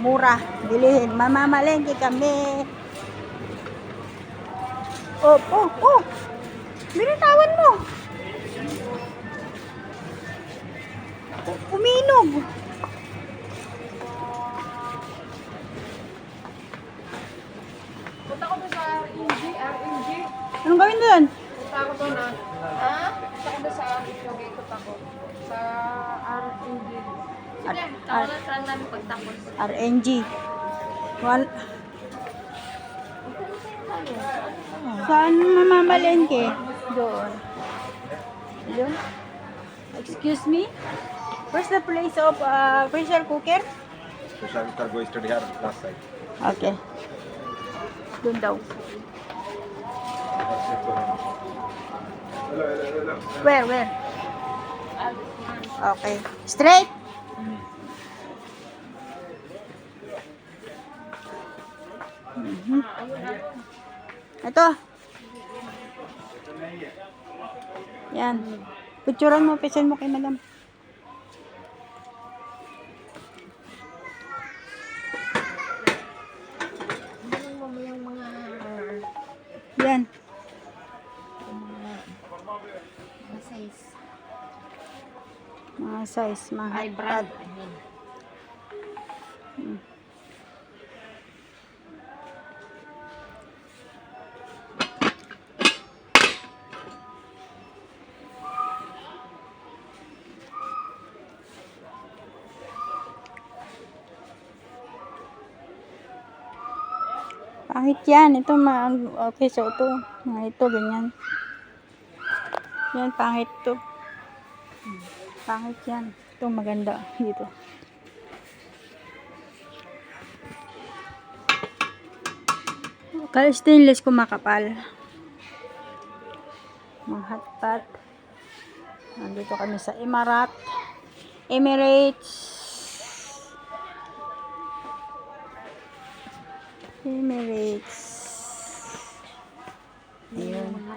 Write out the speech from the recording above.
mura bilihin. Mamamalengke kami. Oh. Binitawan mo. Uminog. Punta ko doon sa RNG. Anong gawin doon? Punta ako doon ha? Punta ko doon sa ikot ako. Sa RNG. Sige, kawalan namin pagtapos. RNG. Saan mamamalengke? Doon. Doon? Excuse me? Where's the place of pressure cooker? Pressure cooker go study here last side. Okay. Doon daw. Where? Okay. Straight? Ito. Yan. Picturean mo, pesen mo kay madam. Yan. Mga size. Mga Ay, brand. Pangit yan. Ito, okay, so ito. Ito, ganyan. Yan, pangit to. Pangit yan. Ito, maganda. Dito. Kaya stainless ko makapal. Mga hotpot. Nandito kami sa Emirates.